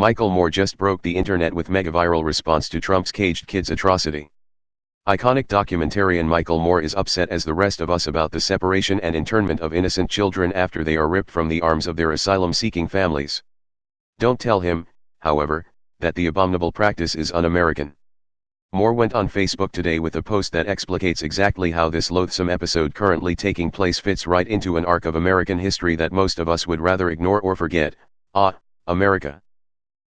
Michael Moore just broke the internet with megaviral response to Trump's caged kids atrocity. Iconic documentarian Michael Moore is upset as the rest of us about the separation and internment of innocent children after they are ripped from the arms of their asylum-seeking families. Don't tell him, however, that the abominable practice is un-American. Moore went on Facebook today with a post that explicates exactly how this loathsome episode currently taking place fits right into an arc of American history that most of us would rather ignore or forget. America.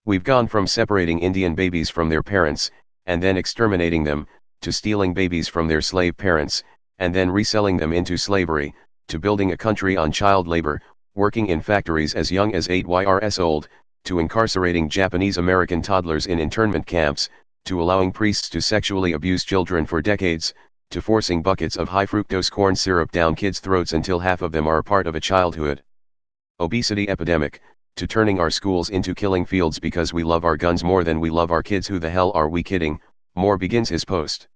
We've gone from separating Indian babies from their parents, and then exterminating them, to stealing babies from their slave parents, and then reselling them into slavery, to building a country on child labor, working in factories as young as 8 years old, to incarcerating Japanese American toddlers in internment camps, to allowing priests to sexually abuse children for decades, to forcing buckets of high-fructose corn syrup down kids' throats until half of them are a part of a childhood obesity epidemic, to turning our schools into killing fields because we love our guns more than we love our kids. Who the hell are we kidding? Moore begins his post.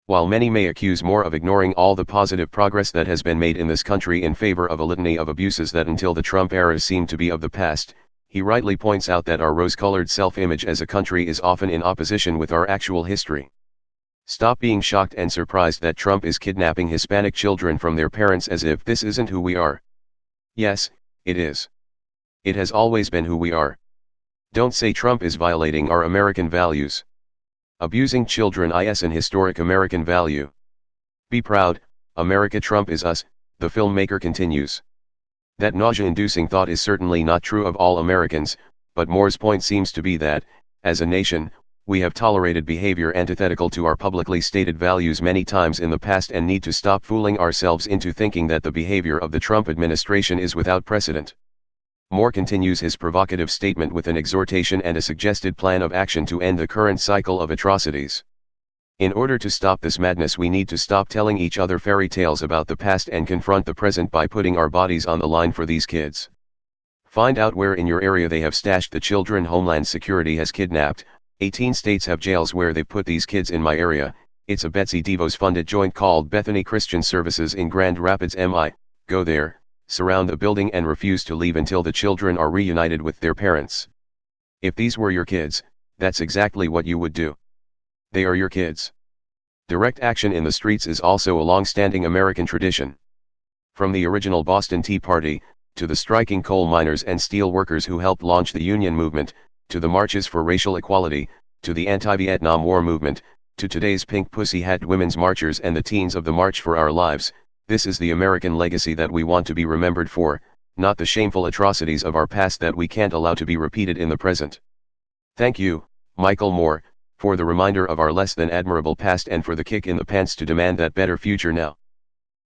While many may accuse Moore of ignoring all the positive progress that has been made in this country in favor of a litany of abuses that until the Trump era seem to be of the past, he rightly points out that our rose-colored self-image as a country is often in opposition with our actual history. Stop being shocked and surprised that Trump is kidnapping Hispanic children from their parents as if this isn't who we are. Yes, it is. It has always been who we are. Don't say Trump is violating our American values. Abusing children is an historic American value. Be proud, America. Trump is us, the filmmaker continues. That nausea-inducing thought is certainly not true of all Americans, but Moore's point seems to be that, as a nation, we have tolerated behavior antithetical to our publicly stated values many times in the past and need to stop fooling ourselves into thinking that the behavior of the Trump administration is without precedent. Moore continues his provocative statement with an exhortation and a suggested plan of action to end the current cycle of atrocities. In order to stop this madness, we need to stop telling each other fairy tales about the past and confront the present by putting our bodies on the line for these kids. Find out where in your area they have stashed the children Homeland Security has kidnapped. 18 states have jails where they put these kids. In my area, it's a Betsy DeVos funded joint called Bethany Christian Services in Grand Rapids, MI. Go there, surround the building and refuse to leave until the children are reunited with their parents. If these were your kids, that's exactly what you would do. They are your kids. Direct action in the streets is also a long-standing American tradition. From the original Boston Tea Party, to the striking coal miners and steel workers who helped launch the union movement, to the marches for racial equality, to the anti-Vietnam War movement, to today's pink pussy-hat women's marchers and the teens of the March for Our Lives, this is the American legacy that we want to be remembered for, not the shameful atrocities of our past that we can't allow to be repeated in the present. Thank you, Michael Moore, for the reminder of our less than admirable past and for the kick in the pants to demand that better future now.